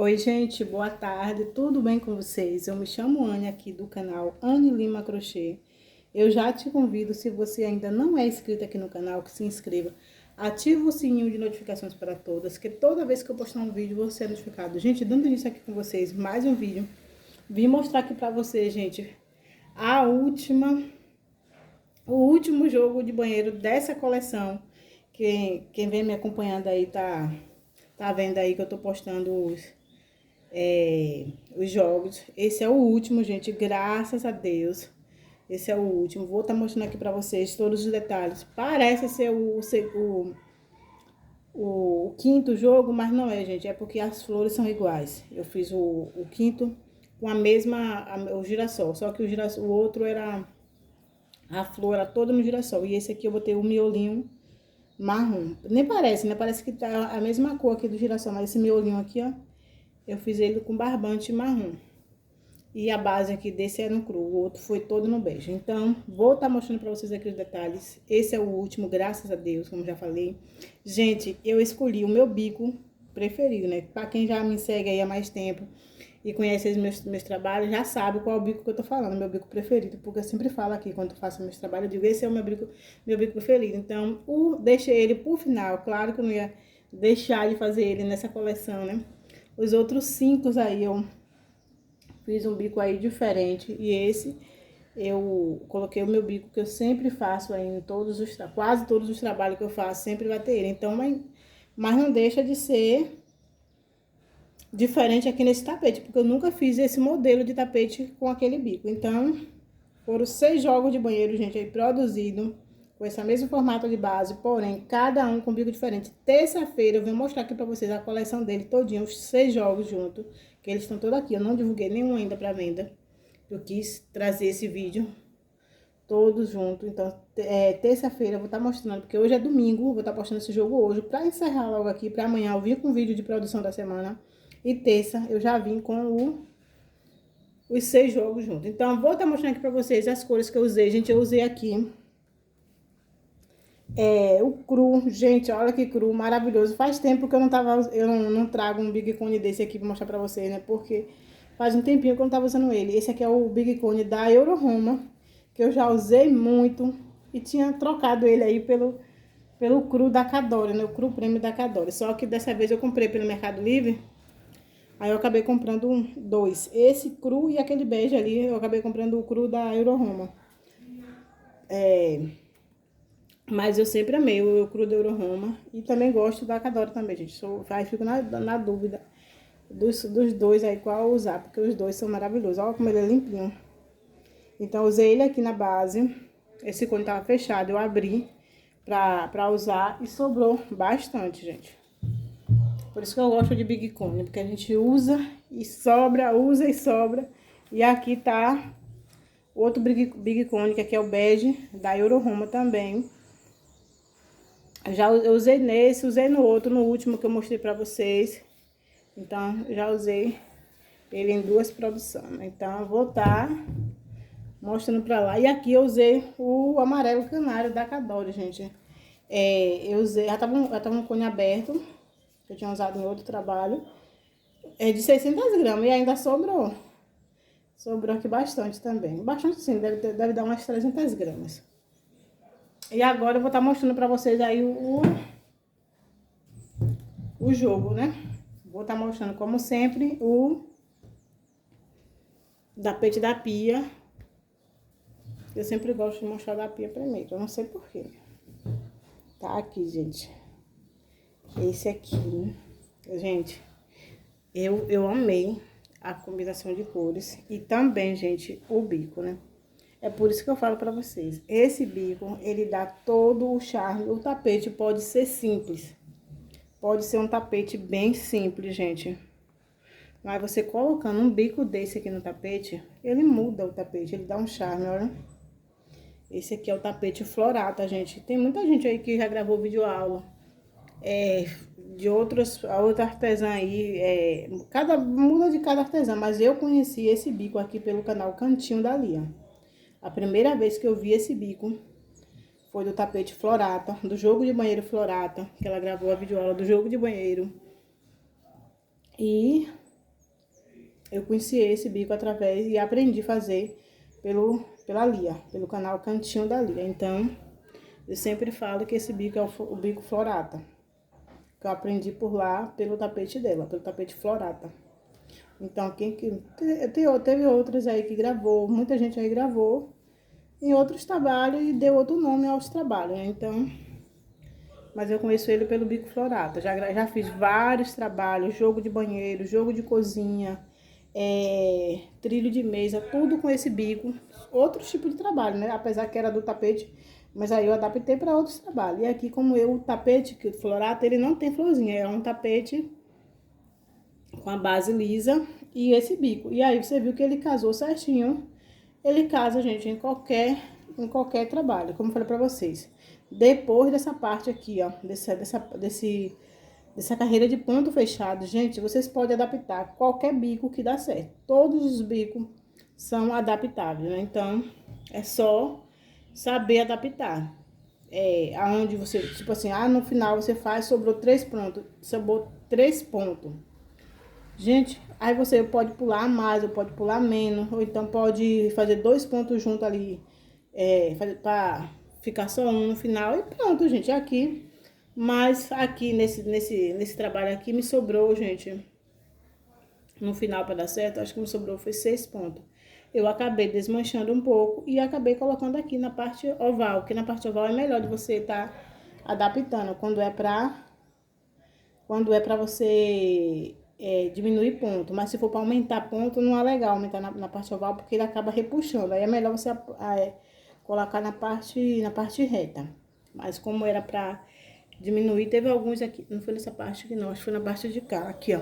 Oi, gente, boa tarde, tudo bem com vocês? Eu me chamo Anne aqui do canal Anne Lima Crochê. Eu já te convido, se você ainda não é inscrito aqui no canal, que se inscreva. Ativa o sininho de notificações para todas, que toda vez que eu postar um vídeo você é notificado. Gente, dando início aqui com vocês, mais um vídeo. Vim mostrar aqui para vocês, gente, o último jogo de banheiro dessa coleção. Quem vem me acompanhando aí tá vendo aí que eu tô postando os jogos. Esse é o último, gente, graças a Deus. Esse é o último. Vou estar mostrando aqui pra vocês todos os detalhes. Parece ser o quinto jogo, mas não é, gente. É porque as flores são iguais. Eu fiz o quinto com o girassol. Só que o outro era... A flor era toda no girassol. E esse aqui eu botei o miolinho marrom. Nem parece, né? Parece que tá a mesma cor aqui do girassol. Mas esse miolinho aqui, ó, eu fiz ele com barbante marrom. E a base aqui desse é no cru, o outro foi todo no bege. Então, vou estar mostrando pra vocês aqui os detalhes. Esse é o último, graças a Deus, como já falei. Gente, eu escolhi o meu bico preferido, né? Pra quem já me segue aí há mais tempo e conhece os meus trabalhos, já sabe qual é o bico que eu tô falando, meu bico preferido. Porque eu sempre falo aqui, quando eu faço meus trabalhos, eu digo, esse é o meu bico preferido. Então, deixei ele por final. Claro que eu não ia deixar de fazer ele nessa coleção, né? Os outros 5 aí eu fiz um bico aí diferente. E esse eu coloquei o meu bico que eu sempre faço aí em quase todos os trabalhos que eu faço, sempre vai ter ele. Então, mas não deixa de ser diferente aqui nesse tapete, porque eu nunca fiz esse modelo de tapete com aquele bico. Então, foram 6 jogos de banheiro, gente, aí produzido com esse mesmo formato de base, porém, cada um com bico diferente. Terça-feira eu vou mostrar aqui pra vocês a coleção dele todinho, os 6 jogos junto, que eles estão todos aqui. Eu não divulguei nenhum ainda pra venda. Eu quis trazer esse vídeo todos juntos. Então, terça-feira eu vou estar mostrando, porque hoje é domingo, eu vou estar postando esse jogo hoje, pra encerrar logo aqui, pra amanhã eu vir com o vídeo de produção da semana. E terça eu já vim com os 6 jogos juntos. Então, vou estar mostrando aqui pra vocês as cores que eu usei. Gente, eu usei aqui o cru. Gente, olha que cru, maravilhoso. Faz tempo que eu não trago um Big Cone desse aqui pra mostrar pra vocês, né? Porque faz um tempinho que eu não tava usando ele. Esse aqui é o Big Cone da Euro Roma, que eu já usei muito e tinha trocado ele aí pelo cru da Cadore, né? O cru prêmio da Cadore. Só que dessa vez eu comprei pelo Mercado Livre. Aí eu acabei comprando 2. Esse cru e aquele bege ali, eu acabei comprando o cru da Euro Roma. Mas eu sempre amei o cru da Euro Roma. E também gosto da Cadore também, gente. Aí fico na dúvida dos dois aí qual usar, porque os dois são maravilhosos. Olha como ele é limpinho. Então, eu usei ele aqui na base. Esse cone tava fechado, eu abri pra usar e sobrou bastante, gente. Por isso que eu gosto de Big Cone, porque a gente usa e sobra, usa e sobra. E aqui tá o outro Big Cone, que aqui é o bege, da Euro Roma também. Eu usei nesse, usei no outro, no último que eu mostrei pra vocês. Então, já usei ele em 2 produções. Então, eu vou estar mostrando pra lá. E aqui eu usei o amarelo canário da Cadore, gente. Eu usei, já tava um cone aberto, que eu tinha usado em outro trabalho. É de 600 gramas e ainda sobrou. Sobrou aqui bastante também. Bastante sim, deve dar umas 300 gramas. E agora eu vou estar mostrando pra vocês aí o jogo, né? Vou estar mostrando, como sempre, o tapete da pia. Eu sempre gosto de mostrar da pia primeiro, eu não sei porquê. Tá aqui, gente. Esse aqui, gente, eu amei a combinação de cores e também, gente, o bico, né? É por isso que eu falo pra vocês, esse bico, ele dá todo o charme. O tapete pode ser simples, pode ser um tapete bem simples, gente. Mas você colocando um bico desse aqui no tapete, ele muda o tapete, ele dá um charme, olha. Esse aqui é o tapete florata, gente. Tem muita gente aí que já gravou vídeo aula de outra artesã aí, muda de cada artesã, mas eu conheci esse bico aqui pelo canal Cantinho da Lia. A primeira vez que eu vi esse bico foi do tapete florata, do jogo de banheiro florata, que ela gravou a videoaula do jogo de banheiro. E eu conheci esse bico através e aprendi a fazer pela Lia, pelo canal Cantinho da Lia. Então, eu sempre falo que esse bico é o bico Florata, que eu aprendi por lá pelo tapete dela, pelo tapete Florata. Então, teve outros aí que gravou, muita gente aí gravou em outros trabalhos e deu outro nome aos trabalhos, né? Então, mas eu conheço ele pelo bico Florata. Já fiz vários trabalhos, jogo de banheiro, jogo de cozinha, trilho de mesa, tudo com esse bico. Outro tipo de trabalho, né? Apesar que era do tapete, mas aí eu adaptei para outros trabalhos. E aqui, como o tapete que Florata, ele não tem florzinha, é um tapete com a base lisa e esse bico. E aí você viu que ele casou certinho. Ele casa, gente, em qualquer trabalho, como eu falei pra vocês. Depois dessa parte aqui, ó, dessa carreira de ponto fechado, gente, vocês podem adaptar qualquer bico que dá certo. Todos os bicos são adaptáveis, né? Então, é só saber adaptar. Aonde você, tipo assim, no final você faz, sobrou 3 pontos, sobrou 3 pontos. Gente, aí você pode pular mais, ou pode pular menos, ou então pode fazer 2 pontos junto ali, para ficar só um no final e pronto, gente, aqui. Mas aqui nesse trabalho aqui me sobrou, gente, no final para dar certo, acho que me sobrou foi 6 pontos. Eu acabei desmanchando um pouco e acabei colocando aqui na parte oval, que na parte oval é melhor de você estar adaptando quando é para você diminuir ponto. Mas se for para aumentar ponto, não é legal aumentar na parte oval, porque ele acaba repuxando. Aí é melhor você colocar na parte reta. Mas como era para diminuir, teve alguns aqui, não foi nessa parte aqui não, acho que foi na parte de cá, aqui ó.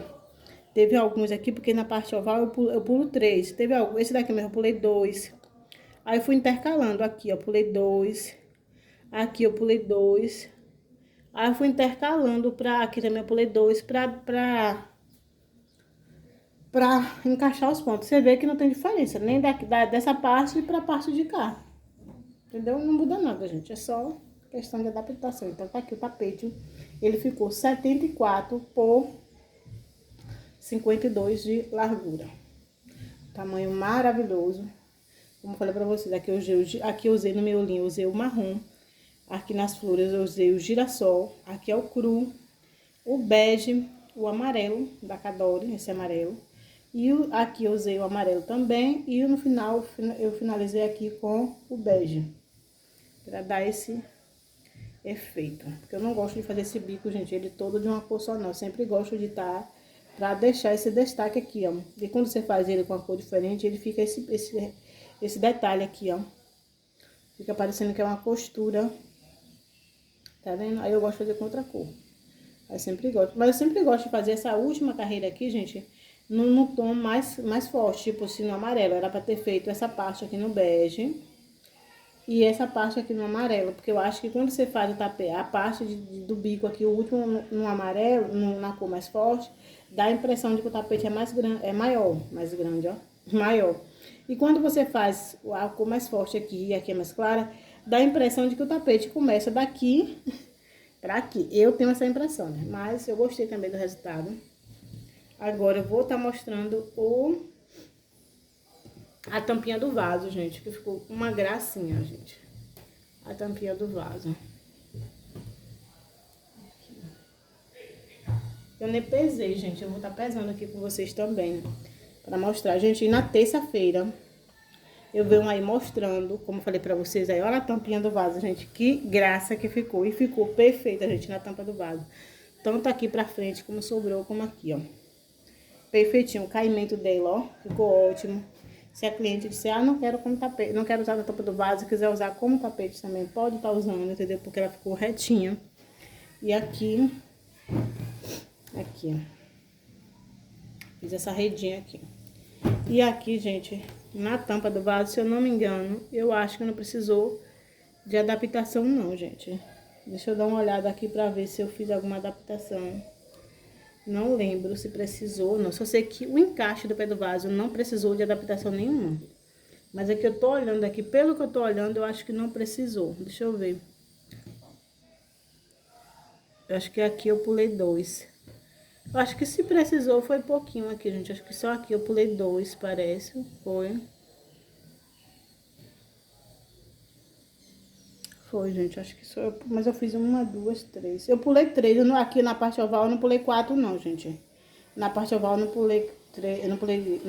Teve alguns aqui, porque na parte oval eu pulo 3. Teve algum, esse daqui mesmo eu pulei 2. Aí eu fui intercalando aqui, ó, pulei 2. Aqui eu pulei 2. Aí eu fui intercalando aqui também eu pulei 2 pra encaixar os pontos. Você vê que não tem diferença, nem dessa parte pra parte de cá. Entendeu? Não muda nada, gente. É só questão de adaptação. Então, tá aqui o tapete. Ele ficou 74 por 52 de largura. Tamanho maravilhoso. Como eu falei pra vocês, aqui eu usei no miolinho, eu usei o marrom. Aqui nas flores eu usei o girassol. Aqui é o cru, o bege, o amarelo da Cadore, esse amarelo. E aqui eu usei o amarelo também. E no final eu finalizei aqui com o bege. Pra dar esse efeito. Porque eu não gosto de fazer esse bico, gente, ele todo de uma cor só não. Eu sempre gosto de pra deixar esse destaque aqui, ó. E quando você faz ele com uma cor diferente, ele fica esse detalhe aqui, ó. Fica parecendo que é uma costura. Tá vendo? Aí eu gosto de fazer com outra cor. Eu sempre gosto. Mas eu sempre gosto de fazer essa última carreira aqui, gente, no tom mais forte, tipo assim, no amarelo. Era pra ter feito essa parte aqui no bege e essa parte aqui no amarelo. Porque eu acho que quando você faz o tapete, a parte do bico aqui, o último no amarelo, na cor mais forte, dá a impressão de que o tapete é mais grande, mais grande, ó, maior. E quando você faz a cor mais forte aqui e aqui é mais clara, dá a impressão de que o tapete começa daqui pra aqui. Eu tenho essa impressão, né? Mas eu gostei também do resultado. Agora eu vou estar mostrando a tampinha do vaso, gente, que ficou uma gracinha, gente. A tampinha do vaso. Eu nem pesei, gente. Eu vou estar pesando aqui com vocês também, pra mostrar. Gente, e na terça-feira eu venho aí mostrando, como eu falei pra vocês aí, olha a tampinha do vaso, gente, que graça que ficou. E ficou perfeita, gente, na tampa do vaso. Tanto aqui pra frente, como sobrou, como aqui, ó. Perfeitinho, o caimento dele, ó, ficou ótimo. Se a cliente disser, não quero como tapete, não quero usar na tampa do vaso, quiser usar como tapete também, pode estar usando, entendeu? Porque ela ficou retinha. E aqui, ó. Fiz essa redinha aqui. E aqui, gente, na tampa do vaso, se eu não me engano, eu acho que não precisou de adaptação não, gente. Deixa eu dar uma olhada aqui pra ver se eu fiz alguma adaptação. Não lembro se precisou ou não. Só sei que o encaixe do pé do vaso não precisou de adaptação nenhuma. Mas é que eu tô olhando aqui, pelo que eu tô olhando, eu acho que não precisou. Deixa eu ver. Eu acho que aqui eu pulei 2. Eu acho que se precisou foi pouquinho aqui, gente. Acho que só aqui eu pulei 2, parece. Foi. Foi, gente. Acho que só eu... Mas eu fiz 1, 2, 3. Eu pulei 3. Aqui na parte oval eu não pulei 4, não, gente. Na parte oval eu não pulei 3. Eu não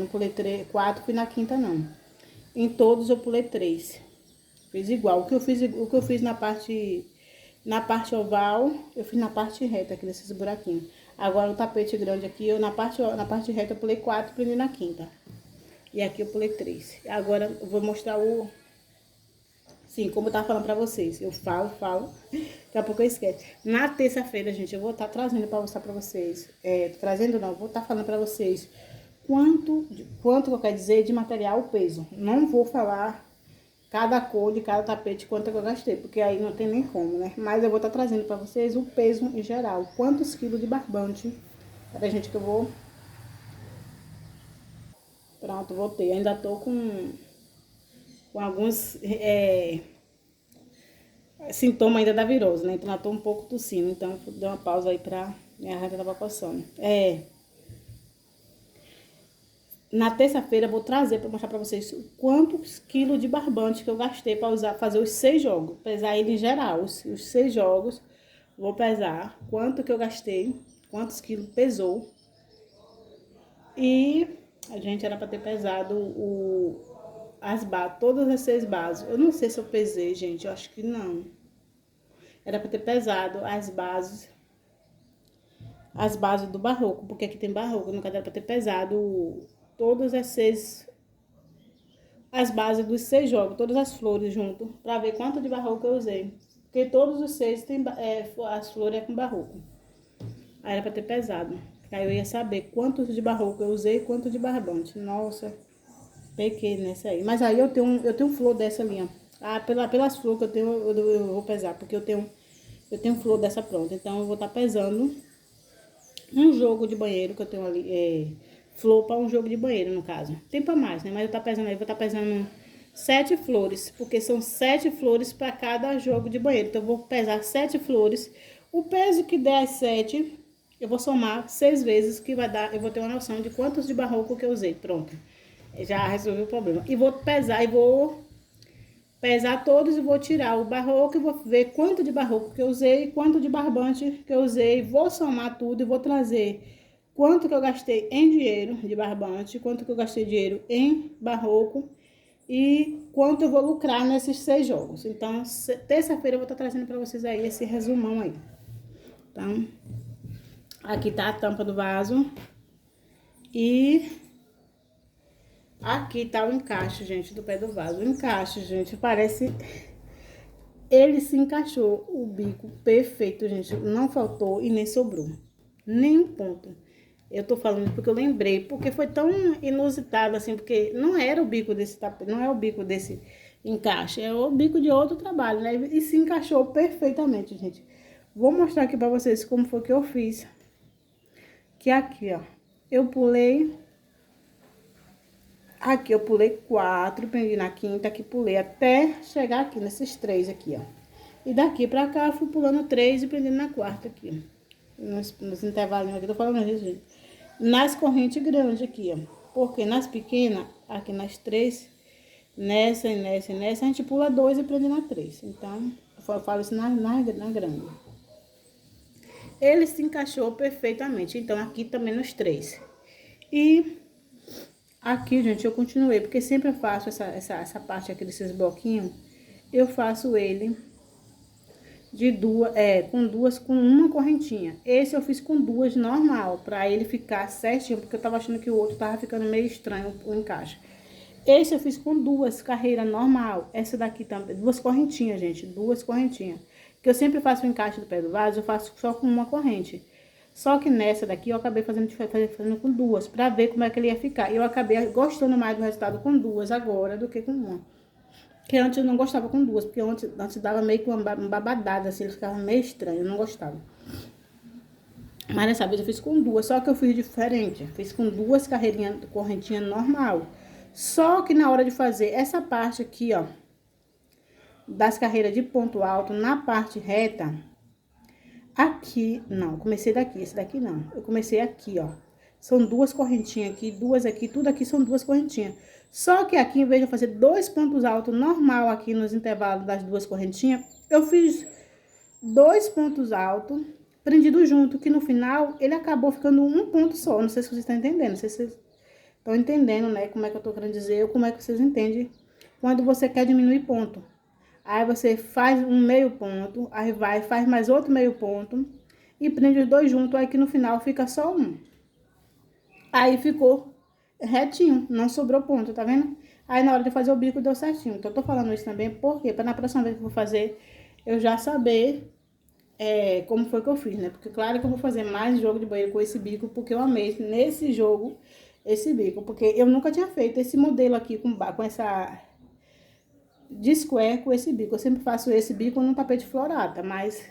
pulei 3, 4, fui na quinta, não. Em todos eu pulei 3. Fiz igual. O que eu fiz na parte oval, eu fiz na parte reta aqui desses buraquinhos. Agora o tapete grande aqui, na parte reta eu pulei 4 e prendi na quinta. E aqui eu pulei 3. Agora eu vou mostrar o... Sim, como eu tava falando pra vocês. Eu falo. Daqui a pouco eu esqueço. Na terça-feira, gente, eu vou estar trazendo pra mostrar pra vocês. Trazendo não, vou estar falando pra vocês quanto eu quero dizer de material, o peso. Não vou falar cada cor de cada tapete, quanto que eu gastei, porque aí não tem nem como, né? Mas eu vou estar trazendo pra vocês o peso em geral. Quantos quilos de barbante. Pera, gente, que eu vou... Pronto, voltei. Ainda tô com alguns sintomas ainda da virose, né? Então eu tô um pouco tossindo. Então dei uma pausa aí pra... Minha garganta tava coçando. Na terça-feira eu vou trazer para mostrar para vocês quantos quilos de barbante que eu gastei para usar, fazer os 6 jogos. Pesar ele em geral, os 6 jogos. Vou pesar quanto que eu gastei, quantos quilos pesou. E a gente era para ter pesado todas as 6 bases. Eu não sei se eu pesei, gente, eu acho que não. Era para ter pesado as bases do barroco, porque aqui tem barroco, no caso era para ter pesado todas as bases dos 6 jogos, todas as flores junto, pra ver quanto de barroco eu usei. Porque todos os 6 tem, as flores é com barroco. Aí era pra ter pesado. Aí eu ia saber quantos de barroco eu usei e quanto de barbante. Nossa, pequei nessa aí. Mas aí eu tenho flor dessa ali, ó. Pelas flores que eu tenho, eu vou pesar, porque eu tenho flor dessa pronta. Então eu vou estar pesando um jogo de banheiro que eu tenho ali, flor para um jogo de banheiro, no caso. Tem para mais, né? Mas eu vou estar pesando 7 flores, porque são 7 flores para cada jogo de banheiro. Então eu vou pesar 7 flores. O peso que der as 7, eu vou somar 6 vezes, que vai dar, eu vou ter uma noção de quantos de barroco que eu usei. Pronto. Já resolvi o problema. E vou pesar todos e vou tirar o barroco e vou ver quanto de barroco que eu usei, quanto de barbante que eu usei, vou somar tudo e vou trazer quanto que eu gastei em dinheiro de barbante, quanto que eu gastei de dinheiro em barroco e quanto eu vou lucrar nesses 6 jogos. Então, terça-feira eu vou estar trazendo para vocês aí esse resumão aí. Então, aqui tá a tampa do vaso e aqui tá o encaixe, gente, do pé do vaso. O encaixe, gente, parece... Ele se encaixou, o bico perfeito, gente. Não faltou e nem sobrou. Nenhum ponto. Eu tô falando porque eu lembrei, porque foi tão inusitado assim, porque não era o bico desse tapete, não é o bico desse encaixe, é o bico de outro trabalho, né? E se encaixou perfeitamente, gente. Vou mostrar aqui pra vocês como foi que eu fiz. Que aqui, ó, eu pulei... Aqui eu pulei 4, prendi na quinta, aqui pulei até chegar aqui nesses 3 aqui, ó. E daqui pra cá eu fui pulando 3 e prendendo na quarta aqui. Nos intervalinhos aqui, tô falando isso, gente. Nas correntes grandes aqui, ó. Porque nas pequenas, aqui nas 3, nessa e nessa e nessa, a gente pula 2 e prende na 3. Então, eu falo isso na grande. Ele se encaixou perfeitamente. Então, aqui também nos 3. E... aqui, gente, eu continuei, porque sempre eu faço essa parte aqui desses bloquinhos, eu faço ele de com uma correntinha. Esse eu fiz com 2 normal, pra ele ficar certinho, porque eu tava achando que o outro tava ficando meio estranho o encaixe. Esse eu fiz com 2 carreiras normal, essa daqui também, 2 correntinhas, gente, 2 correntinhas. Que eu sempre faço o encaixe do pé do vaso, eu faço só com uma corrente. Só que nessa daqui eu acabei fazendo com 2, pra ver como é que ele ia ficar. E eu acabei gostando mais do resultado com 2 agora do que com uma. Porque antes eu não gostava com 2, porque antes dava meio que uma babadada, assim, ele ficava meio estranho, eu não gostava. Mas dessa vez eu fiz com 2, só que eu fiz diferente. Fiz com 2 correntinhas normal. Só que na hora de fazer essa parte aqui, ó, das carreiras de ponto alto, na parte reta... Aqui, não, comecei daqui, esse daqui não. Eu comecei aqui, ó. São duas correntinhas aqui, duas aqui, tudo aqui são duas correntinhas. Só que aqui, em vez de eu fazer 2 pontos altos normal aqui nos intervalos das duas correntinhas, eu fiz 2 pontos altos prendido junto, que no final ele acabou ficando um ponto só. Não sei se vocês estão entendendo, não sei se vocês estão entendendo, né, como é que eu tô querendo dizer, ou como é que vocês entendem quando você quer diminuir ponto. Aí você faz um meio ponto, aí vai, faz mais outro meio ponto e prende os dois juntos, aí que no final fica só um. Aí ficou retinho, não sobrou ponto, tá vendo? Aí na hora de fazer o bico deu certinho. Então eu tô falando isso também porque para na próxima vez que eu vou fazer, eu já saber como foi que eu fiz, né? Porque claro que eu vou fazer mais jogo de banheiro com esse bico, porque eu amei nesse jogo esse bico, porque eu nunca tinha feito esse modelo aqui com essa de square com esse bico. Eu sempre faço esse bico num tapete florada, mas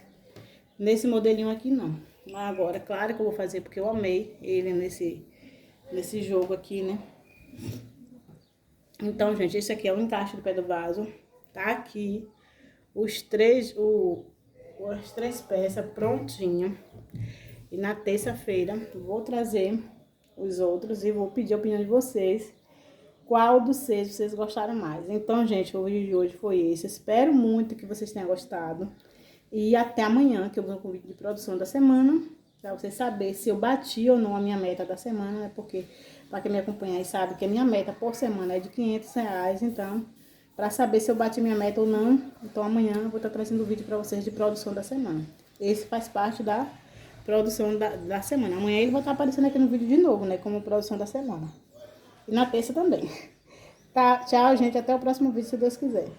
nesse modelinho aqui não. Agora, claro que eu vou fazer porque eu amei ele nesse jogo aqui, né? Então, gente, esse aqui é o encaixe do pé do vaso. Tá aqui as três peças prontinhas. E na terça-feira vou trazer os outros e vou pedir a opinião de vocês. Qual dos seis vocês gostaram mais? Então, gente, o vídeo de hoje foi esse. Espero muito que vocês tenham gostado. E até amanhã, que eu vou com o vídeo de produção da semana. Pra vocês saberem se eu bati ou não a minha meta da semana, né? Porque, pra quem me acompanha aí sabe que a minha meta por semana é de R$500. Então, pra saber se eu bati minha meta ou não, então amanhã eu vou estar trazendo o vídeo pra vocês de produção da semana. Esse faz parte da produção da semana. Amanhã ele vai estar aparecendo aqui no vídeo de novo, né? Como produção da semana. E na terça também. Tá, tchau, gente. Até o próximo vídeo, se Deus quiser.